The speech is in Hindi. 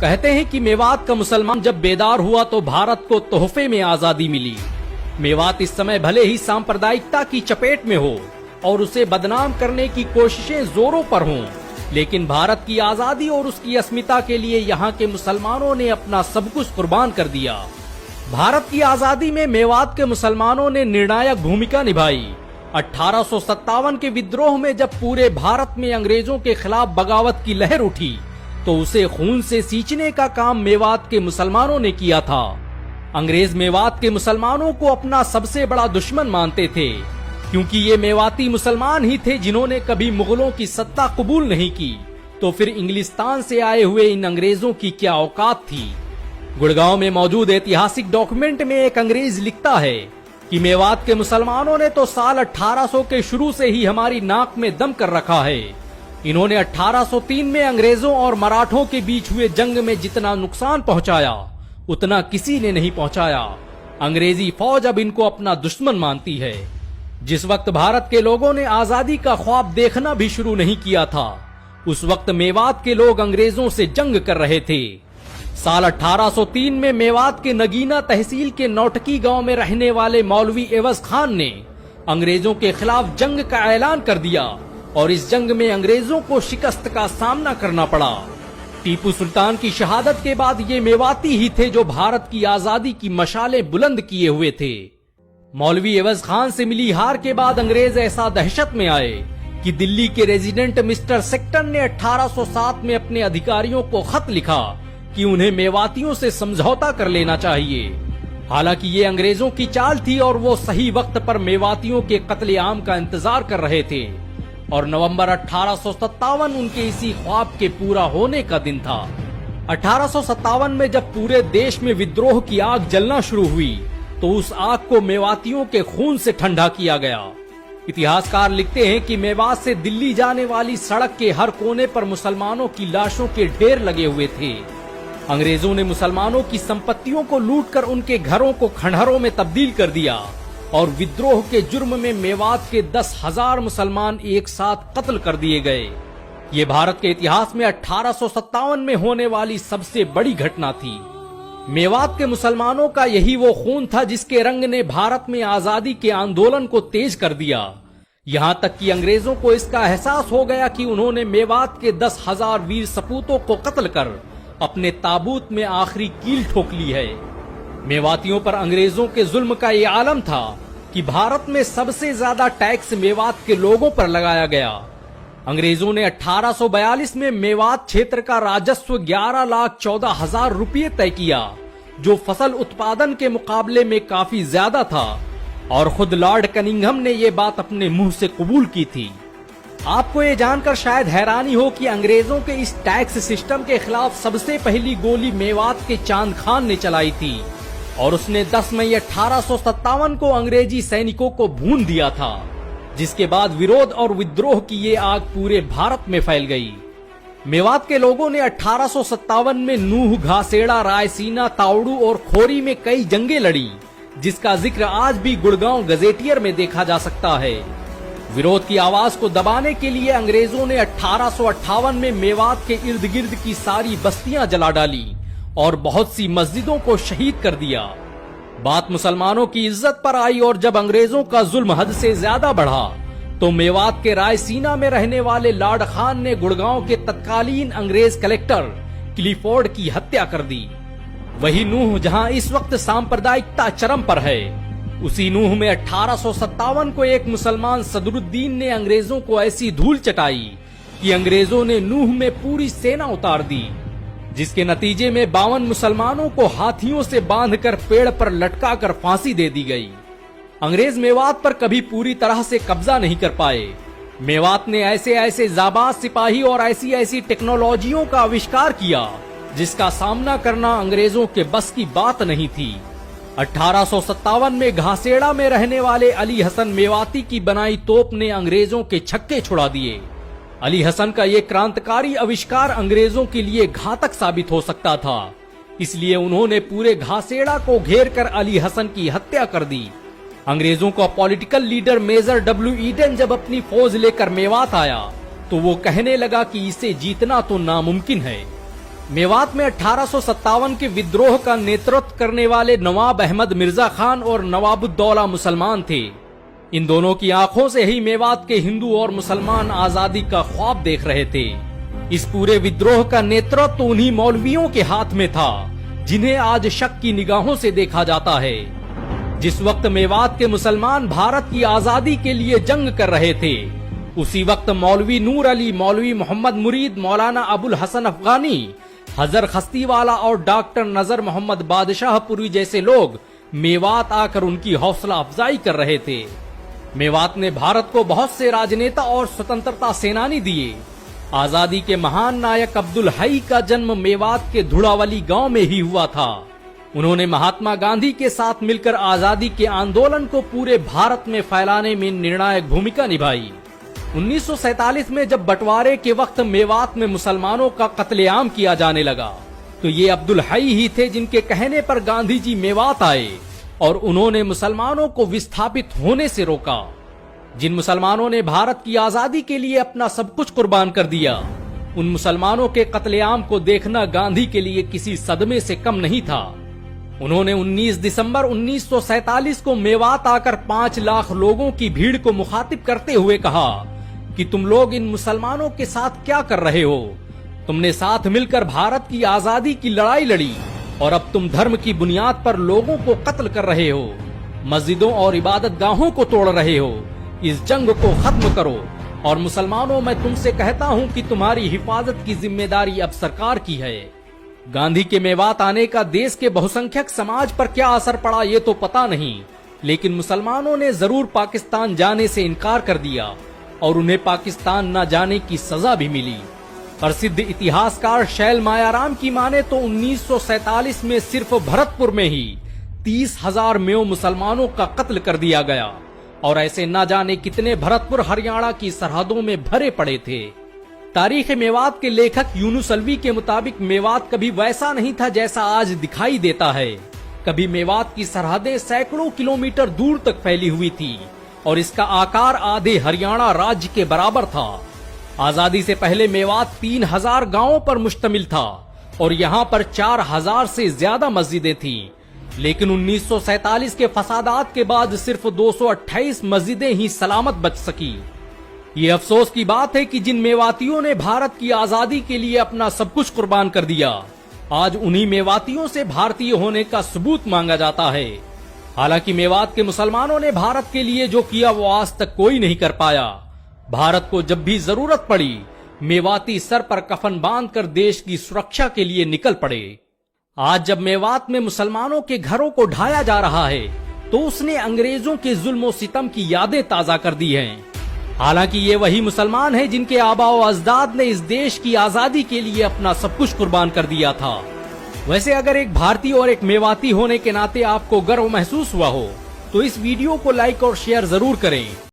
कहते हैं कि मेवात का मुसलमान जब बेदार हुआ तो भारत को तोहफे में आजादी मिली। मेवात इस समय भले ही सांप्रदायिकता की चपेट में हो और उसे बदनाम करने की कोशिशें जोरों पर हों, लेकिन भारत की आजादी और उसकी अस्मिता के लिए यहाँ के मुसलमानों ने अपना सब कुछ कुर्बान कर दिया। भारत की आजादी में मेवात के मुसलमानों ने निर्णायक भूमिका निभाई। 1857 के विद्रोह में जब पूरे भारत में अंग्रेजों के खिलाफ बगावत की लहर उठी तो उसे खून से सींचने का काम मेवात के मुसलमानों ने किया था। अंग्रेज मेवात के मुसलमानों को अपना सबसे बड़ा दुश्मन मानते थे, क्योंकि ये मेवाती मुसलमान ही थे जिन्होंने कभी मुगलों की सत्ता कबूल नहीं की, तो फिर इंग्लिस्तान से आए हुए इन अंग्रेजों की क्या औकात थी। गुड़गांव में मौजूद ऐतिहासिक डॉक्यूमेंट में एक अंग्रेज लिखता है कि मेवात के मुसलमानों ने तो साल 1800 के शुरू से ही हमारी नाक में दम कर रखा है। इन्होंने 1803 में अंग्रेजों और मराठों के बीच हुए जंग में जितना नुकसान पहुंचाया उतना किसी ने नहीं पहुंचाया। अंग्रेजी फौज अब इनको अपना दुश्मन मानती है। जिस वक्त भारत के लोगों ने आजादी का ख्वाब देखना भी शुरू नहीं किया था, उस वक्त मेवात के लोग अंग्रेजों से जंग कर रहे थे। साल 1803 में मेवात के नगीना तहसील के नौटकी गांव में रहने वाले मौलवी एवज खान ने अंग्रेजों के खिलाफ जंग का ऐलान कर दिया और इस जंग में अंग्रेजों को शिकस्त का सामना करना पड़ा। टीपू सुल्तान की शहादत के बाद ये मेवाती ही थे जो भारत की आजादी की मशालें बुलंद किए हुए थे। मौलवी एवज खान से मिली हार के बाद अंग्रेज ऐसा दहशत में आए कि दिल्ली के रेजिडेंट मिस्टर सेक्टन ने 1807 में अपने अधिकारियों को खत लिखा कि उन्हें मेवातियों से समझौता कर लेना चाहिए। हालांकि ये अंग्रेजों की चाल थी और वो सही वक्त पर मेवातियों के कत्लेआम का इंतजार कर रहे थे और नवंबर 1857 उनके इसी ख्वाब के पूरा होने का दिन था। 1857 में जब पूरे देश में विद्रोह की आग जलना शुरू हुई तो उस आग को मेवातियों के खून से ठंडा किया गया। इतिहासकार लिखते हैं कि मेवात से दिल्ली जाने वाली सड़क के हर कोने पर मुसलमानों की लाशों के ढेर लगे हुए थे। अंग्रेजों ने मुसलमानों की संपत्तियों को लूटकर उनके घरों को खंडहरों में तब्दील कर दिया और विद्रोह के जुर्म में मेवात के 10,000 मुसलमान एक साथ कत्ल कर दिए गए। ये भारत के इतिहास में 1857 में होने वाली सबसे बड़ी घटना थी। मेवात के मुसलमानों का यही वो खून था जिसके रंग ने भारत में आजादी के आंदोलन को तेज कर दिया। यहाँ तक कि अंग्रेजों को इसका एहसास हो गया कि उन्होंने मेवात के 10,000 वीर सपूतों को कत्ल कर अपने ताबूत में आखिरी कील ठोक ली है। मेवातियों पर अंग्रेजों के जुल्म का ये आलम था कि भारत में सबसे ज्यादा टैक्स मेवात के लोगों पर लगाया गया। अंग्रेजों ने 1842 में मेवात क्षेत्र का राजस्व 11,14,000 रुपये तय किया, जो फसल उत्पादन के मुकाबले में काफी ज्यादा था और खुद लॉर्ड कनिंघम ने ये बात अपने मुंह से कबूल की थी। आपको ये जानकर शायद हैरानी हो कि अंग्रेजों के इस टैक्स सिस्टम के खिलाफ सबसे पहली गोली मेवात के चांद खान ने चलाई थी और उसने 10 मई 1857 को अंग्रेजी सैनिकों को भून दिया था, जिसके बाद विरोध और विद्रोह की ये आग पूरे भारत में फैल गई। मेवात के लोगों ने 1857 में नूह, घासेड़ा, रायसीना, तावड़ू और खोरी में कई जंगें लड़ी, जिसका जिक्र आज भी गुड़गांव गजेटियर में देखा जा सकता है। विरोध की आवाज को दबाने के लिए अंग्रेजों ने 1858 में मेवात के इर्द गिर्द की सारी बस्तियां जला डाली और बहुत सी मस्जिदों को शहीद कर दिया। बात मुसलमानों की इज्जत पर आई और जब अंग्रेजों का जुल्म हद से ज्यादा बढ़ा तो मेवात के रायसीना में रहने वाले लॉर्ड खान ने गुड़गांव के तत्कालीन अंग्रेज कलेक्टर क्लिफोर्ड की हत्या कर दी। वही नूह जहां इस वक्त सांप्रदायिकता चरम पर है, उसी नूह में 1857 को एक मुसलमान सदरुद्दीन ने अंग्रेजों को ऐसी धूल चटाई कि अंग्रेजों ने नूह में पूरी सेना उतार दी, जिसके नतीजे में 52 मुसलमानों को हाथियों से बांधकर पेड़ पर लटकाकर फांसी दे दी गई। अंग्रेज मेवात पर कभी पूरी तरह से कब्जा नहीं कर पाए। मेवात ने ऐसे ऐसे जाबाज सिपाही और ऐसी ऐसी टेक्नोलॉजियों का आविष्कार किया जिसका सामना करना अंग्रेजों के बस की बात नहीं थी। 1857 में घासेड़ा में रहने वाले अली हसन मेवाती की बनाई तोप ने अंग्रेजों के छक्के छुड़ा दिए। अली हसन का ये क्रांतिकारी आविष्कार अंग्रेजों के लिए घातक साबित हो सकता था, इसलिए उन्होंने पूरे घासेड़ा को घेर कर अली हसन की हत्या कर दी। अंग्रेजों का political leader major W Eden जब अपनी फौज लेकर मेवात आया तो वो कहने लगा कि इसे जीतना तो नामुमकिन है। मेवात में 1857 के विद्रोह का नेतृत्व करने वाले नवाब अहमद मिर्जा खान और नवाबुद्दौला मुसलमान थे। इन दोनों की आंखों से ही मेवात के हिंदू और मुसलमान आजादी का ख्वाब देख रहे थे। इस पूरे विद्रोह का नेतृत्व उन्हीं मौलवियों के हाथ में था जिन्हें आज शक की निगाहों से देखा जाता है। जिस वक्त मेवात के मुसलमान भारत की आजादी के लिए जंग कर रहे थे, उसी वक्त मौलवी नूर अली, मौलवी मोहम्मद मुरीद, मौलाना अबुल हसन अफगानी, हजर खस्तीवाला और डॉक्टर नजर मोहम्मद बादशाहपुरी जैसे लोग मेवात आकर उनकी हौसला अफजाई कर रहे थे। मेवात ने भारत को बहुत से राजनेता और स्वतंत्रता सेनानी दिए। आजादी के महान नायक अब्दुल हई का जन्म मेवात के धुड़ावली गांव में ही हुआ था। उन्होंने महात्मा गांधी के साथ मिलकर आजादी के आंदोलन को पूरे भारत में फैलाने में निर्णायक भूमिका निभाई। 1947 में जब बंटवारे के वक्त मेवात में मुसलमानों का कत्लेआम किया जाने लगा, तो ये अब्दुल हई ही थे जिनके कहने पर गांधी जी मेवात आए और उन्होंने मुसलमानों को विस्थापित होने से रोका। जिन मुसलमानों ने भारत की आजादी के लिए अपना सब कुछ कुर्बान कर दिया, उन मुसलमानों के कत्लेआम को देखना गांधी के लिए किसी सदमे से कम नहीं था। उन्होंने 19 दिसंबर 1947 को मेवात आकर 5 लाख लोगों की भीड़ को मुखातिब करते हुए कहा कि तुम लोग इन मुसलमानों के साथ क्या कर रहे हो? तुमने साथ मिलकर भारत की आजादी की लड़ाई लड़ी और अब तुम धर्म की बुनियाद पर लोगों को कत्ल कर रहे हो, मस्जिदों और इबादत गाहों को तोड़ रहे हो। इस जंग को खत्म करो। और मुसलमानों, मैं तुमसे कहता हूं कि तुम्हारी हिफाजत की जिम्मेदारी अब सरकार की है। गांधी के मेवात आने का देश के बहुसंख्यक समाज पर क्या असर पड़ा ये तो पता नहीं, लेकिन मुसलमानों ने जरूर पाकिस्तान जाने से इनकार कर दिया और उन्हें पाकिस्तान न जाने की सजा भी मिली। प्रसिद्ध इतिहासकार शैल मायाराम की माने तो 1947 में सिर्फ भरतपुर में ही 30,000 मेव मुसलमानों का कत्ल कर दिया गया और ऐसे न जाने कितने भरतपुर हरियाणा की सरहदों में भरे पड़े थे। तारीख मेवात के लेखक यूनुस अलवी के मुताबिक मेवात कभी वैसा नहीं था जैसा आज दिखाई देता है। कभी मेवात की सरहदें सैकड़ों किलोमीटर दूर तक फैली हुई थी और इसका आकार आधे हरियाणा राज्य के बराबर था। आजादी से पहले मेवात 3000 गांवों पर मुश्तमिल था और यहाँ पर 4000 से ज्यादा मस्जिदें थीं। लेकिन 1947 के फसादात के बाद सिर्फ 228 मस्जिदें ही सलामत बच सकी। ये अफसोस की बात है कि जिन मेवातियों ने भारत की आजादी के लिए अपना सब कुछ कुर्बान कर दिया, आज उन्हीं मेवातियों से भारतीय होने का सबूत मांगा जाता है। हालांकि मेवात के मुसलमानों ने भारत के लिए जो किया वो आज तक कोई नहीं कर पाया। भारत को जब भी जरूरत पड़ी, मेवाती सर पर कफन बांधकर देश की सुरक्षा के लिए निकल पड़े। आज जब मेवात में मुसलमानों के घरों को ढाया जा रहा है, तो उसने अंग्रेजों के जुल्म और सितम की यादें ताजा कर दी हैं। हालांकि ये वही मुसलमान हैं जिनके आबा और अजदाद ने इस देश की आजादी के लिए अपना सब कुछ कुर्बान कर दिया था। वैसे अगर एक भारतीय और एक मेवाती होने के नाते आपको गर्व महसूस हुआ हो, तो इस वीडियो को लाइक और शेयर जरूर करें।